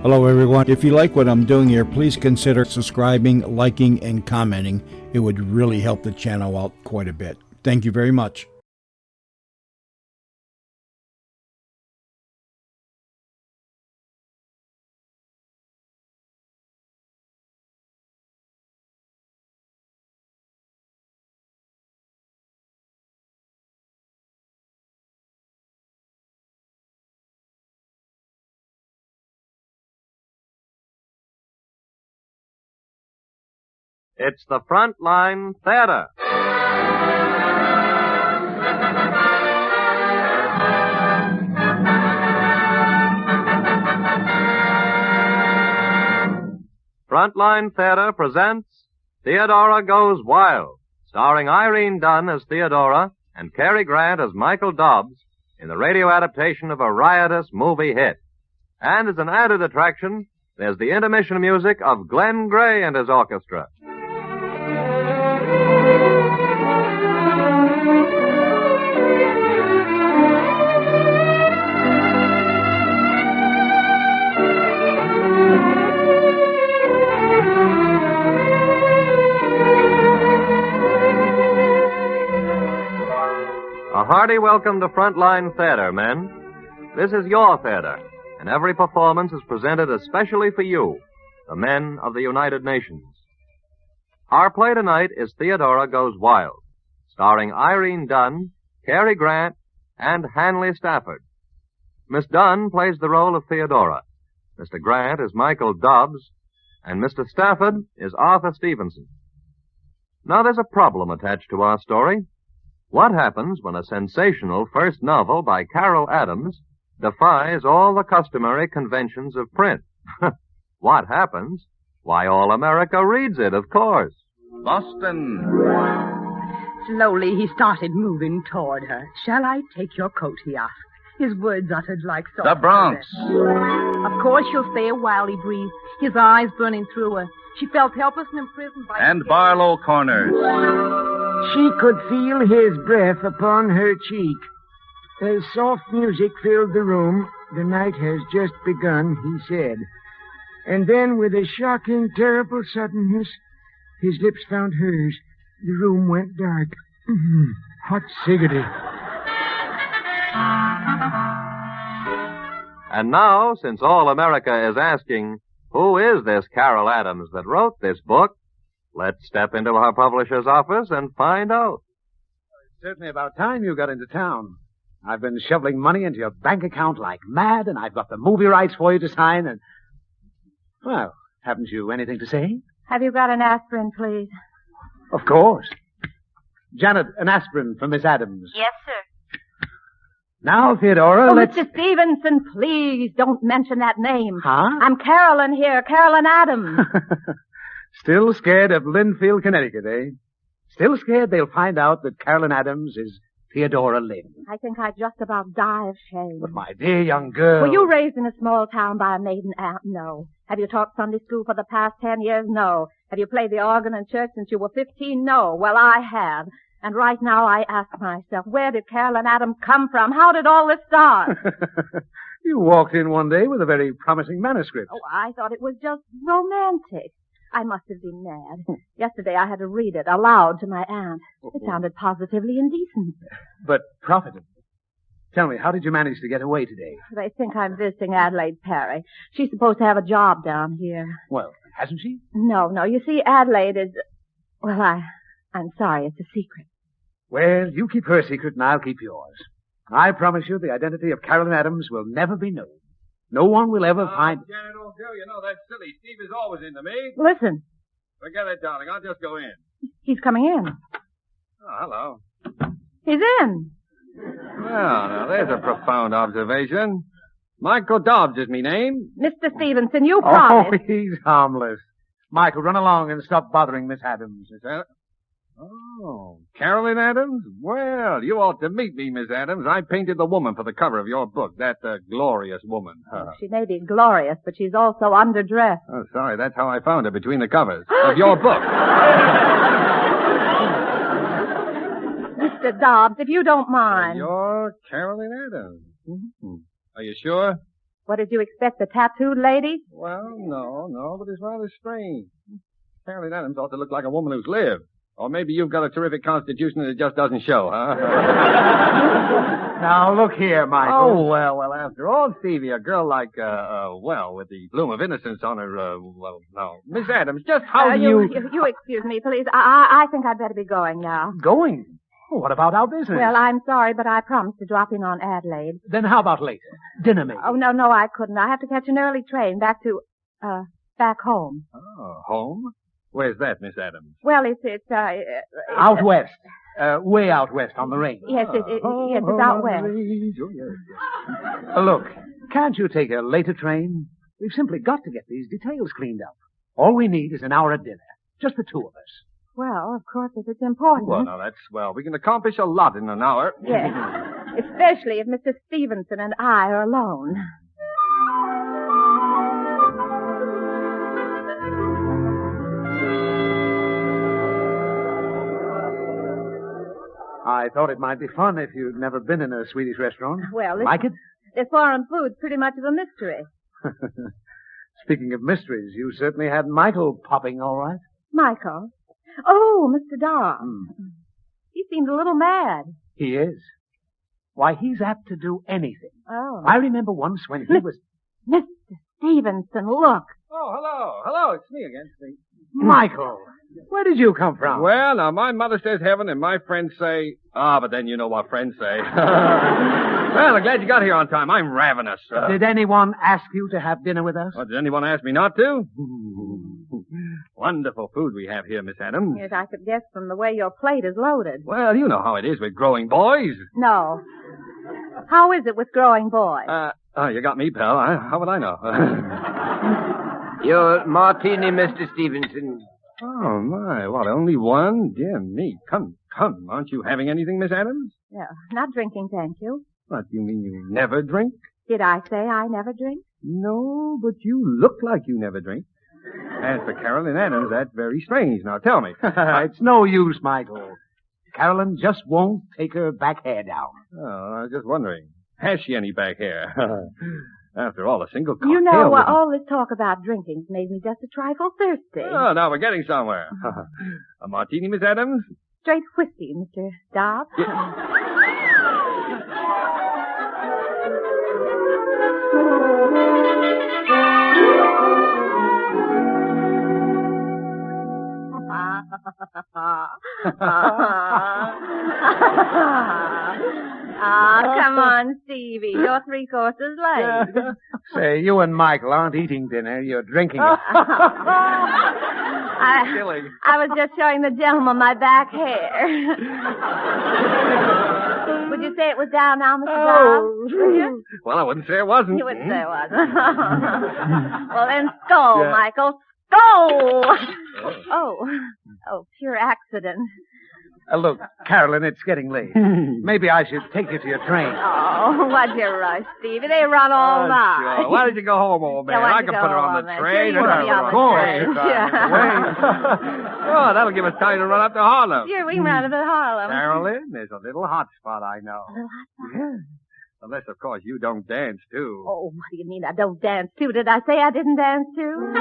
Hello, everyone. If you like what I'm doing here, please consider subscribing, liking, and commenting. It would really help the channel out quite a bit. Thank you very much. It's the Frontline Theater. Frontline Theater presents Theodora Goes Wild, starring Irene Dunne as Theodora and Cary Grant as Michael Dobbs in the radio adaptation of a riotous movie hit. And as an added attraction, there's the intermission music of Glenn Gray and his orchestra. A hearty welcome to Frontline Theater, men. This is your theater, and every performance is presented especially for you, the men of the United Nations. Our play tonight is Theodora Goes Wild, starring Irene Dunne, Cary Grant, and Hanley Stafford. Miss Dunne plays the role of Theodora. Mr. Grant is Michael Dobbs, and Mr. Stafford is Arthur Stevenson. Now there's a problem attached to our story. What happens when a sensational first novel by Carol Adams defies all the customary conventions of print? What happens? Why, all America reads it, of course. Boston. Slowly he started moving toward her. "Shall I take your coat?" he asked, his words uttered like soft The Bronx. caress. "Of course you'll stay a while," he breathed, his eyes burning through her. She felt helpless and imprisoned by... And Barlow Corners. She could feel his breath upon her cheek. As soft music filled the room, "The night has just begun," he said. And then, with a shocking, terrible suddenness, his lips found hers. The room went dark. Hot cigarette. And now, since all America is asking, who is this Carol Adams that wrote this book? Let's step into her publisher's office and find out. It's certainly about time you got into town. I've been shoveling money into your bank account like mad, and I've got the movie rights for you to sign, and... Well, haven't you anything to say? Have you got an aspirin, please? Of course. Janet, an aspirin for Miss Adams. Yes, sir. Now, Theodora, Oh, let's... Mr. Stevenson, please don't mention that name. Huh? I'm Carolyn here, Carolyn Adams. Still scared of Linfield, Connecticut, eh? Still scared they'll find out that Carolyn Adams is Theodora Lynn. I think I'd just about die of shame. But my dear young girl... Were you raised in a small town by a maiden aunt? No. Have you taught Sunday school for the past 10 years? No. Have you played the organ in church since you were 15? No. Well, I have. And right now I ask myself, where did Carolyn Adams come from? How did all this start? You walked in one day with a very promising manuscript. Oh, I thought it was just romantic. I must have been mad. Yesterday I had to read it aloud to my aunt. It sounded positively indecent. But profitable. Tell me, how did you manage to get away today? They think I'm visiting Adelaide Perry. She's supposed to have a job down here. Well, hasn't she? No. You see, Adelaide is... Well, I'm sorry, it's a secret. Well, you keep her secret and I'll keep yours. I promise you the identity of Carolyn Adams will never be known. No one will ever find... Janet, old girl, you know that's silly. Steve is always into me. Listen, Forget it, darling. I'll just go in. he's coming in. Oh, hello. He's in. Well, now, there's a profound observation. Michael Dobbs is me name. Mr. Stevenson, you Oh, promised. he's harmless. Michael, run along and stop bothering Miss Adams. Is that... Oh, Carolyn Adams? Well, you ought to meet me, Miss Adams. I painted the woman for the cover of your book, that glorious woman. She may be glorious, but she's also underdressed. Oh, sorry, that's how I found her between the covers of your book. Mr. Dobbs, if you don't mind. You're Carolyn Adams. Mm-hmm. Are you sure? What did you expect, the tattooed lady? Well, no, but it's rather strange. Caroline Adams ought to look like a woman who's lived. Or maybe you've got a terrific constitution and it just doesn't show, huh? Now, look here, Michael. Oh, well, after all, Stevie, a girl like, with the bloom of innocence on her, no. Miss Adams, just how You excuse me, please. I think I'd better be going now. Going? Oh, what about our business? Well, I'm sorry, but I promised to drop in on Adelaide. Then how about later? Dinner, maybe? Oh, no, I couldn't. I have to catch an early train back home. Oh, home? Where's that, Miss Adams? Well, it's Out west. Way out west on the range. Yes, it's out west. Look, can't you take a later train? We've simply got to get these details cleaned up. All we need is an hour at dinner. Just the two of us. Well, of course, if it's important. Well, now, that's swell. We can accomplish a lot in an hour. Yes, especially if Mr. Stevenson and I are alone. I thought it might be fun if you'd never been in a Swedish restaurant. Well, like it? The foreign food's pretty much of a mystery. Speaking of mysteries, you certainly had Michael popping all right. Michael? Oh, Mr. Dobbs. He seemed a little mad. He is. Why, he's apt to do anything. Oh. I remember once when he was... Mr. Stevenson, look. Oh, hello. It's me again, Steve. Michael, where did you come from? Well, now, my mother says heaven, and my friends say... but then you know what friends say. Well, I'm glad you got here on time. I'm ravenous. Did anyone ask you to have dinner with us? Did anyone ask me not to? Wonderful food we have here, Miss Adams. Yes, I could guess from the way your plate is loaded. Well, you know how it is with growing boys. No. How is it with growing boys? You got me, pal. How would I know? Your martini, Mr. Stevenson. Oh, my. What, only one? Dear me. Come. Aren't you having anything, Miss Adams? No, not drinking, thank you. What, you mean you never drink? Did I say I never drink? No, but you look like you never drink. As for Caroline Adams, that's very strange. Now, tell me. It's no use, Michael. Carolyn just won't take her back hair down. Oh, I was just wondering. Has she any back hair? After all, a single cocktail... You know, wouldn't- all this talk about drinking's made me just a trifle thirsty. Oh, now we're getting somewhere. A martini, Miss Adams? Straight whiskey, Mr. Dobbs. Come on, Stevie. You're 3 courses late. Say, you and Michael aren't eating dinner. You're drinking it. I was just showing the gentleman my back hair. Would you say it was down now, Mr. Dobbs? Would you? Well, I wouldn't say it wasn't. You wouldn't say it wasn't. Well, then skull, Michael. Skull! Oh, pure accident. Look, Carolyn, it's getting late. Maybe I should take you to your train. Oh, what'd you rush, Stevie? They run all night. Sure. Why did you go home, old man? Yeah, why I did can you put go her on home, the then? train. Sure, you can be on the train. Oh, that'll give us time to run up to Harlem. Sure, we can run up to Harlem. Carolyn, there's a little hot spot I know. A little hot spot? Yeah. Unless, of course, you don't dance, too. Oh, what do you mean I don't dance, too? Did I say I didn't dance, too?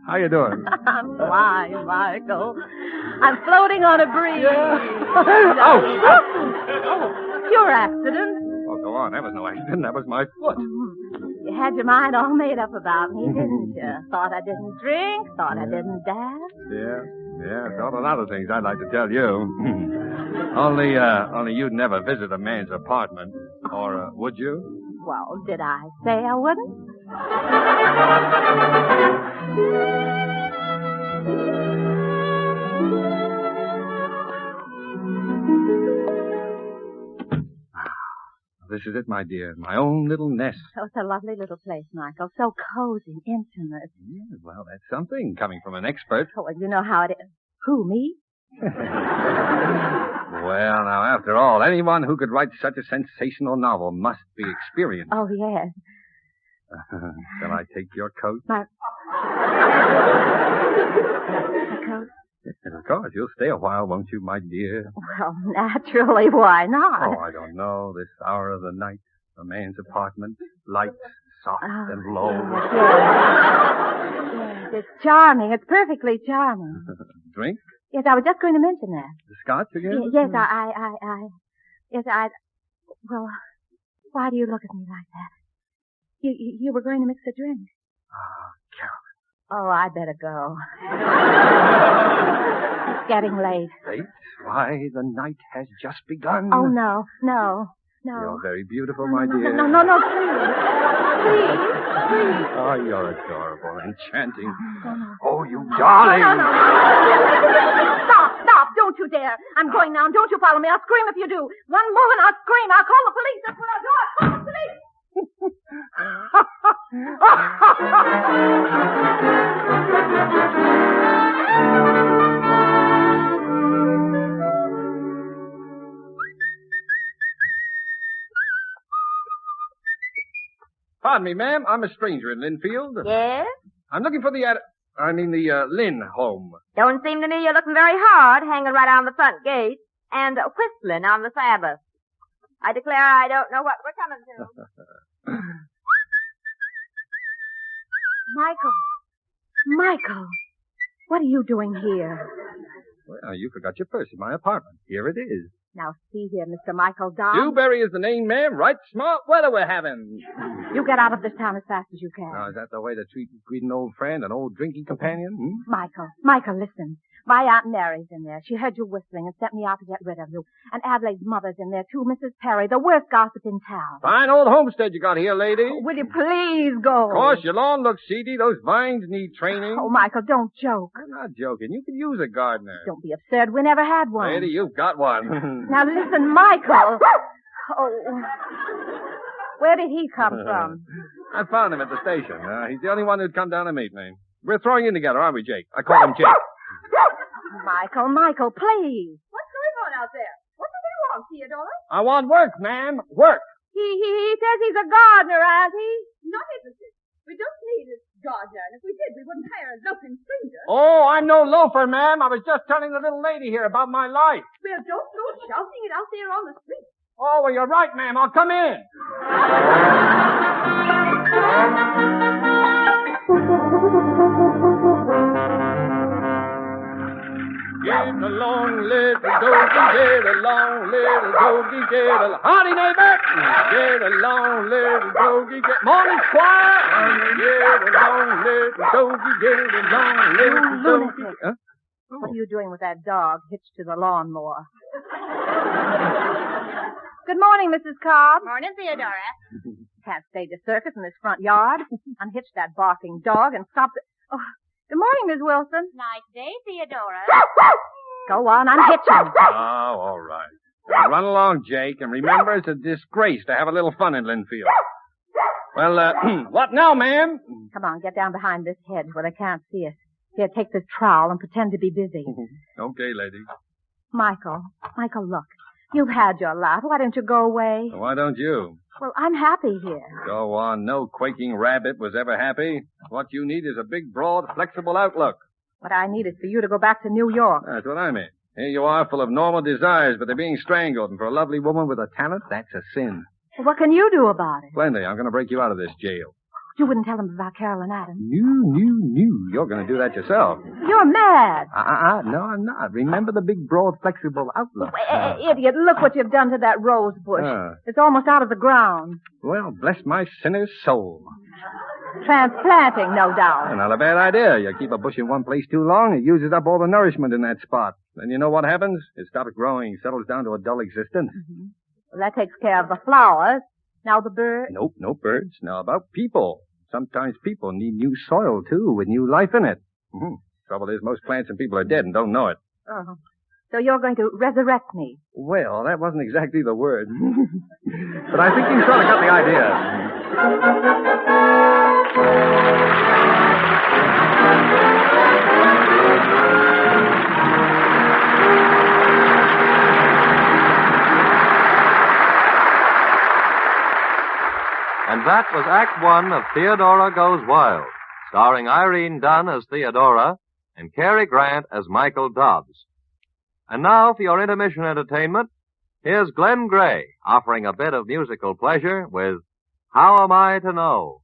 How you doing? I'm flying, Michael. I'm floating on a breeze. Pure accident. Oh, go on. That was no accident. That was my foot. You had your mind all made up about me, didn't you? Thought I didn't drink, thought I didn't dance. Yeah, thought a lot of things I'd like to tell you. only you'd never visit a man's apartment. Or, would you? Well, did I say I wouldn't? This is it, my dear. My own little nest. Oh, it's a lovely little place, Michael. So cozy, intimate. Yeah, well, that's something coming from an expert. Oh, well, you know how it is. Who, me? Well, now, after all, anyone who could write such a sensational novel must be experienced. Oh, yes. Shall I take your coat? My coat? Of course, you'll stay a while, won't you, my dear? Well, naturally, why not? Oh, I don't know. This hour of the night, a man's apartment, lights soft and low. Yes, it's charming. It's perfectly charming. Drink? Yes, I was just going to mention that. The scotch again? Yes, well, why do you look at me like that? You were going to mix a drink. Ah, Carol. Oh, I'd better go. It's getting late. Late? Why, the night has just begun. Oh, no. You're very beautiful, my dear. No, please. Oh, you're adorable, enchanting. Oh, you darling. No. Stop. Don't you dare. I'm going now, and don't you follow me. I'll scream if you do. One move and I'll scream. I'll call the police. That's what I'll do. I'll call the police. Pardon me, ma'am. I'm a stranger in Linfield. Yes? I'm looking for the Lynn home. Don't seem to me you're looking very hard, hanging right on the front gate and whistling on the Sabbath. I declare I don't know what we're coming to. Michael, what are you doing here? Well, you forgot your purse in my apartment. Here it is. Now, see here, Mr. Michael Down. Dewberry is the name, ma'am. Right smart weather we're having. You get out of this town as fast as you can. Now, is that the way to greet an old friend, an old drinking companion? Michael, listen. My Aunt Mary's in there. She heard you whistling and sent me out to get rid of you. And Adelaide's mother's in there, too, Mrs. Perry, the worst gossip in town. Fine old homestead you got here, lady. Will you please go? Of course, your lawn looks seedy. Those vines need training. Oh, Michael, don't joke. I'm not joking. You could use a gardener. Don't be absurd. We never had one. Lady, you've got one. Now, listen, Michael. Oh. Where did he come from? I found him at the station. He's the only one who'd come down to meet me. We're throwing in together, aren't we, Jake? I call him Jake. Michael, please. What's going on out there? What do they want, Theodora? I want work, ma'am. Work. He says he's a gardener, Auntie. Not interested. We don't need a gardener, and if we did, we wouldn't hire a loafing stranger. Oh, I'm no loafer, ma'am. I was just telling the little lady here about my life. Well, don't go shouting it out there on the street. Oh, well, you're right, ma'am. I'll come in. Get along, little doggy, get along, little doggy, get along. Howdy, neighbor. Get along, little doggy, get... Morning, squire. Get along, little doggy, get along, little doggy. Huh? What are you doing with that dog hitched to the lawnmower? Good morning, Mrs. Cobb. Morning, Theodora. Can't stage a circus in this front yard. Unhitch that barking dog and stop the... Oh, good morning, Miss Wilson. Nice day, Theodora. Go on, unhitch him. Oh, all right. Now, run along, Jake, and remember it's a disgrace to have a little fun in Linfield. Well, what now, ma'am? Come on, get down behind this hedge where they can't see us. Here, take this trowel and pretend to be busy. Okay, lady. Michael, look. You've had your laugh. Why don't you go away? Why don't you? Well, I'm happy here. Go on. No quaking rabbit was ever happy. What you need is a big, broad, flexible outlook. What I need is for you to go back to New York. That's what I mean. Here you are, full of normal desires, but they're being strangled. And for a lovely woman with a talent, that's a sin. Well, what can you do about it? Plenty. I'm going to break you out of this jail. You wouldn't tell them about Carol and Adam. No. You're going to do that yourself. You're mad. No, I'm not. Remember the big, broad, flexible outlook. Idiot, look what you've done to that rose bush. It's almost out of the ground. Well, bless my sinner's soul. Transplanting, no doubt. Not a bad idea. You keep a bush in one place too long, it uses up all the nourishment in that spot. Then you know what happens? It stops growing, settles down to a dull existence. Mm-hmm. Well, that takes care of the flowers. Now the birds. Nope, no birds. Now about people. Sometimes people need new soil, too, with new life in it. Mm-hmm. Trouble is, most plants and people are dead and don't know it. Oh. So you're going to resurrect me? Well, that wasn't exactly the word. But I think you sort of got the idea. And that that was Act One of Theodora Goes Wild, starring Irene Dunn as Theodora and Cary Grant as Michael Dobbs. And now, for your intermission entertainment, here's Glenn Gray offering a bit of musical pleasure with How Am I to Know?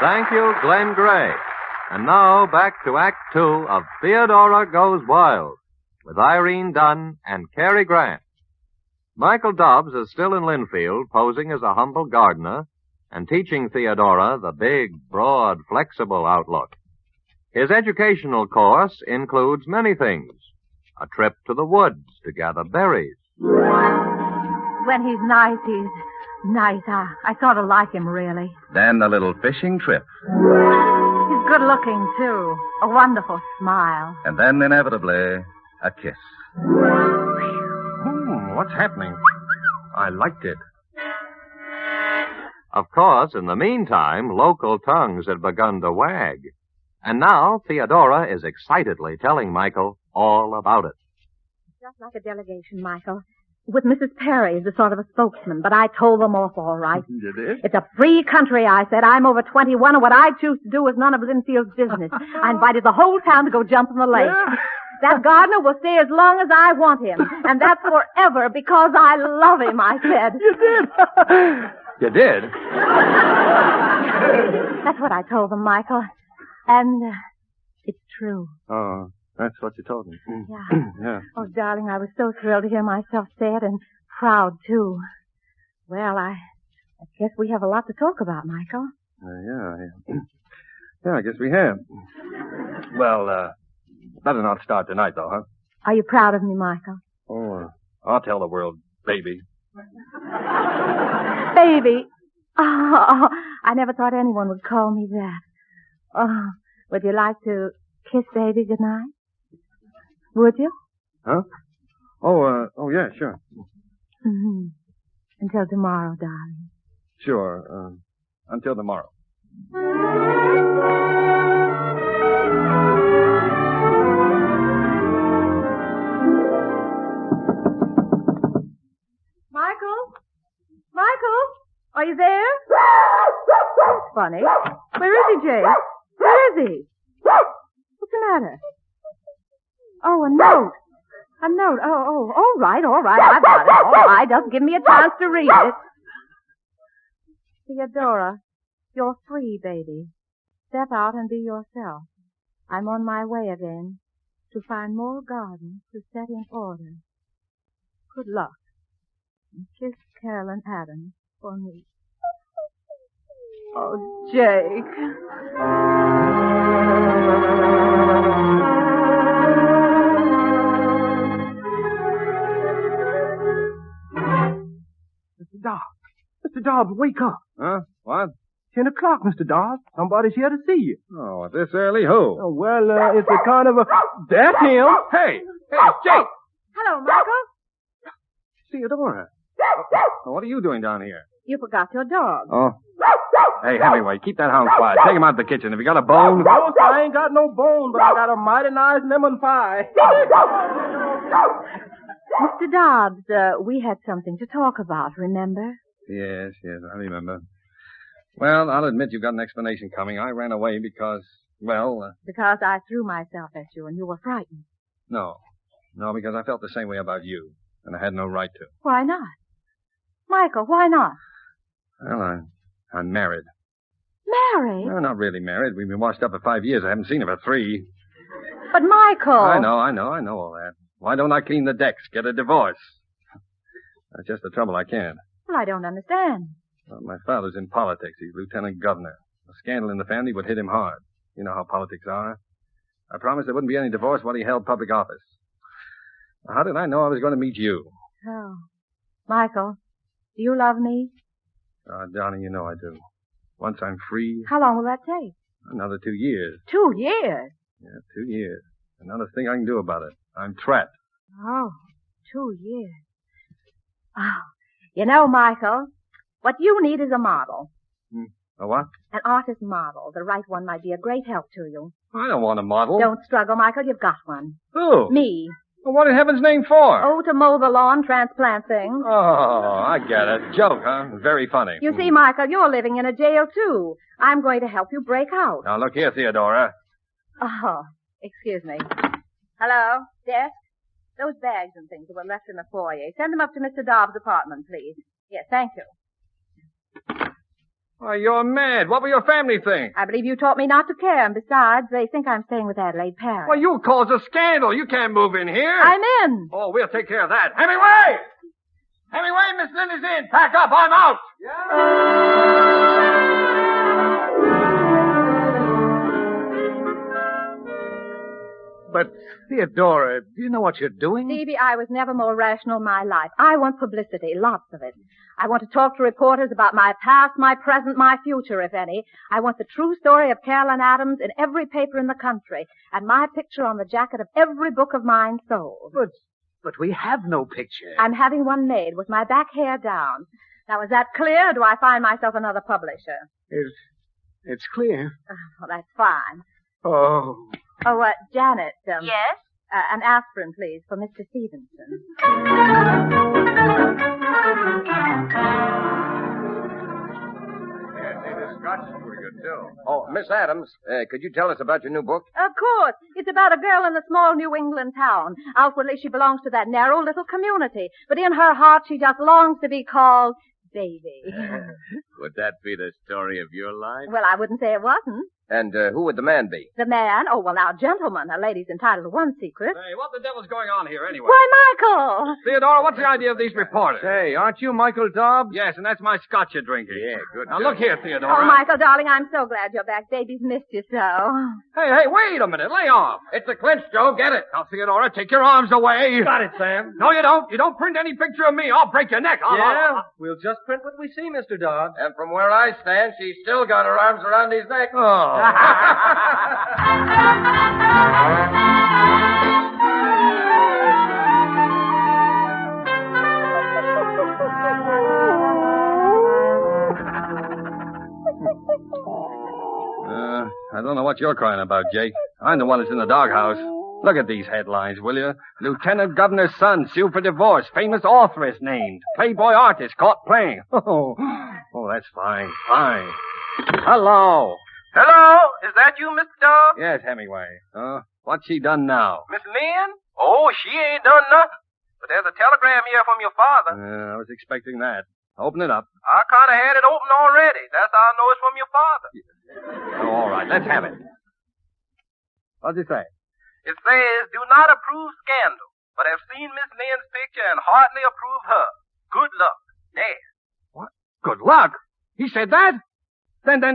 Thank you, Glenn Gray. And now back to Act Two of Theodora Goes Wild with Irene Dunn and Cary Grant. Michael Dobbs is still in Linfield posing as a humble gardener and teaching Theodora the big, broad, flexible outlook. His educational course includes many things. A trip to the woods to gather berries. When he's nice, he's nice. I sort of like him, really. Then a little fishing trip. He's good looking, too. A wonderful smile. And then, inevitably, a kiss. What's happening? I liked it. Of course, in the meantime, local tongues had begun to wag. And now Theodora is excitedly telling Michael all about it. Just like a delegation, Michael. With Mrs. Perry as a sort of a spokesman, but I told them off all right. You did? It's a free country, I said. I'm over 21, and what I choose to do is none of Linfield's business. I invited the whole town to go jump in the lake. Yeah. That gardener will stay as long as I want him, and that's forever because I love him, I said. You did? You did? That's what I told them, Michael. And it's true. Oh. That's what you told me. Yeah. Yeah. Oh, darling, I was so thrilled to hear myself say it, and proud, too. Well, I guess we have a lot to talk about, Michael. Yeah, I guess we have. Well, better not start tonight, though, huh? Are you proud of me, Michael? Oh, I'll tell the world, baby. Baby. Oh, I never thought anyone would call me that. Oh, would you like to kiss baby goodnight? Would you? Huh? Oh, yeah, sure. Mm-hmm. Until tomorrow, darling. Sure, until tomorrow. Michael, are you there? That's funny. Where is he, Jay? Where is he? What's the matter? Oh, a note. A note. Oh, all right. I've got it. All right, just give me a chance to read it. Theodora, you're free, baby. Step out and be yourself. I'm on my way again to find more gardens to set in order. Good luck. And kiss Carolyn Adams for me. Oh, Jake. Mr. Dobbs, wake up. Huh? What? 10 o'clock, Mr. Dobbs. Somebody's here to see you. Oh, this early? Who? Oh, well, it's a kind of a... That's him. Hey, Jake! Hello, Michael. Theodora. What are you doing down here? You forgot your dog. Oh. Hey, Hemingway, keep that hound quiet. Take him out of the kitchen. Have you got a bone? No, sir, I ain't got no bone, but I got a mighty nice lemon pie. Mr. Dobbs, we had something to talk about, remember? Yes, I remember. Well, I'll admit you've got an explanation coming. I ran away because, Because I threw myself at you and you were frightened. No, because I felt the same way about you, and I had no right to. Why not? Michael, why not? Well, I'm married. Married? No, not really married. We've been washed up for 5 years. I haven't seen her for 3. But, Michael... I know all that. Why don't I clean the decks, get a divorce? That's just the trouble, I can't. Well, I don't understand. Well, my father's in politics. He's lieutenant governor. A scandal in the family would hit him hard. You know how politics are. I promised there wouldn't be any divorce while he held public office. How did I know I was going to meet you? Oh. Michael, do you love me? Darling, you know I do. Once I'm free... How long will that take? Another 2 years. 2 years? Yeah, 2 years. Another thing I can do about it. I'm trapped. Oh, 2 years. Oh, you know, Michael, what you need is a model. A what? An artist model. The right one might be a great help to you. I don't want a model. Don't struggle, Michael. You've got one. Who? Me. Well, what in heaven's name for? Oh, to mow the lawn, transplant things. Oh, I get it. Joke, huh? Very funny. You see, Michael, you're living in a jail, too. I'm going to help you break out. Now, look here, Theodora. Oh, excuse me. Hello? Desk? Those bags and things that were left in the foyer. Send them up to Mr. Dobbs' apartment, please. Yes, thank you. Why, you're mad. What will your family think? I believe you taught me not to care, and besides, they think I'm staying with Adelaide Parrish. Well, you caused a scandal. You can't move in here. I'm in. Oh, we'll take care of that. Hemingway! Miss Lily's in. Pack up. I'm out. But, Theodora, do you know what you're doing? Stevie, I was never more rational in my life. I want publicity, lots of it. I want to talk to reporters about my past, my present, my future, if any. I want the true story of Carolyn Adams in every paper in the country, and my picture on the jacket of every book of mine sold. But we have no picture. I'm having one made with my back hair down. Now, is that clear, or do I find myself another publisher? It's clear. Well, that's fine. Oh. Oh, Janet. Yes? An aspirin, please, for Mr. Stevenson. Pretty good, too. Oh, Miss Adams, could you tell us about your new book? Of course. It's about a girl in a small New England town. Outwardly, she belongs to that narrow little community. But in her heart, she just longs to be called Baby. Would that be the story of your life? Well, I wouldn't say it wasn't. And who would the man be? The man? Oh, well, now, gentlemen, a lady's entitled to one secret. Hey, what the devil's going on here anyway? Why, Michael! Theodora, what's the idea of these reporters? Hey, aren't you Michael Dobbs? Yes, and that's my scotch you're drinking. Yeah, good. Now, look here, Theodora. Oh, Michael, darling, I'm so glad you're back. Baby's missed you so. Hey, wait a minute. Lay off. It's a clinch, Joe. Get it. Now, Theodora, take your arms away. Got it, Sam. No, you don't. You don't print any picture of me. I'll break your neck. We'll just print what we see, Mr. Dobbs. And from where I stand, she's still got her arms around his neck. Oh. I don't know what you're crying about, Jake. I'm the one that's in the doghouse. Look at these headlines, will you? Lieutenant Governor's son sued for divorce. Famous authoress named. Playboy artist caught playing. Oh, that's fine. Hello. Hello, is that you, Mr. Dobbs? Yes, Hemingway. What's she done now? Miss Lynn? Oh, she ain't done nothing. But there's a telegram here from your father. I was expecting that. Open it up. I kind of had it open already. That's how I know it's from your father. Oh, all right, let's have it. What's it say? It says, do not approve scandal, but have seen Miss Lynn's picture and heartily approve her. Good luck. Dad. What? Good luck? He said that? Then,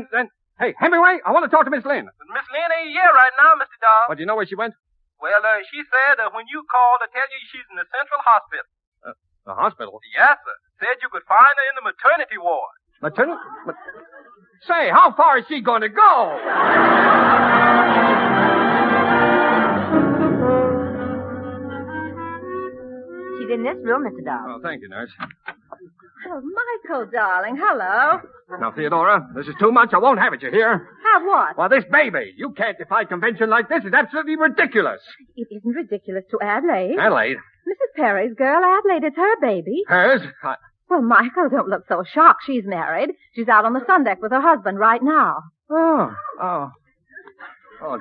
hey, Hemingway, I want to talk to Miss Lynn. Miss Lynn ain't here right now, Mr. Dobbs. But do you know where she went? Well, she said when you called to tell you she's in the Central Hospital. The hospital? Yes, sir. Said you could find her in the maternity ward. Maternity? Say, how far is she going to go? She's in this room, Mr. Dobbs. Oh, thank you, nurse. Oh, Michael, darling, hello. Now, Theodora, this is too much. I won't have it, you hear? Have what? Well, this baby. You can't defy convention like this. It's absolutely ridiculous. It isn't ridiculous to Adelaide. Adelaide? Mrs. Perry's girl, Adelaide. It's her baby. Hers? Well, Michael, don't look so shocked. She's married. She's out on the sun deck with her husband right now. Oh,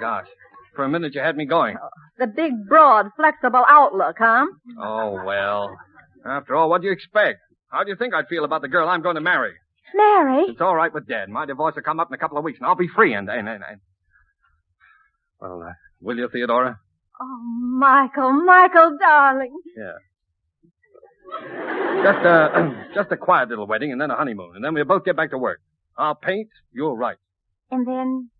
gosh. For a minute, you had me going. The big, broad, flexible outlook, huh? Oh, well. After all, what do you expect? How do you think I'd feel about the girl I'm going to marry? Marry? It's all right with Dad. My divorce will come up in a couple of weeks, and I'll be free, Well, will you, Theodora? Oh, Michael, darling. Yeah. Just a quiet little wedding, and then a honeymoon, and then we'll both get back to work. I'll paint, you'll write. And then?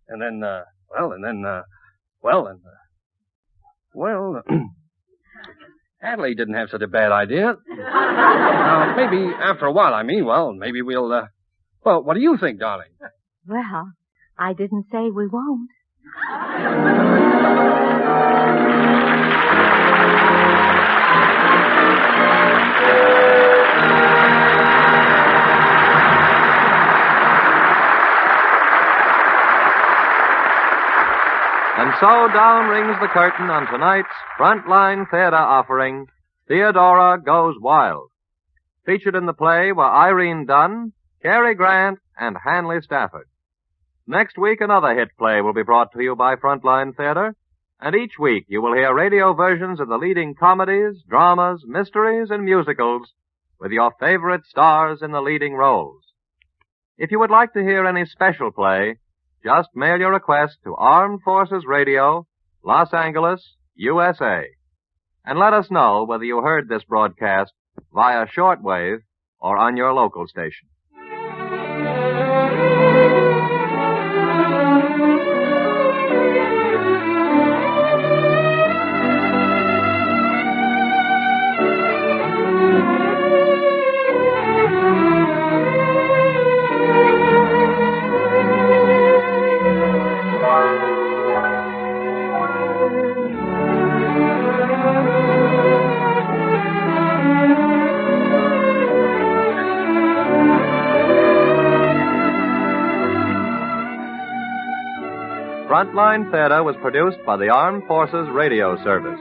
Adelaide didn't have such a bad idea. Maybe after a while, maybe we'll, what do you think, darling? Well, I didn't say we won't. And so down rings the curtain on tonight's Frontline Theater offering, Theodora Goes Wild. Featured in the play were Irene Dunn, Cary Grant, and Hanley Stafford. Next week, another hit play will be brought to you by Frontline Theater, and each week you will hear radio versions of the leading comedies, dramas, mysteries, and musicals with your favorite stars in the leading roles. If you would like to hear any special play, just mail your request to Armed Forces Radio, Los Angeles, USA. And let us know whether you heard this broadcast via shortwave or on your local station. Frontline Theater was produced by the Armed Forces Radio Service.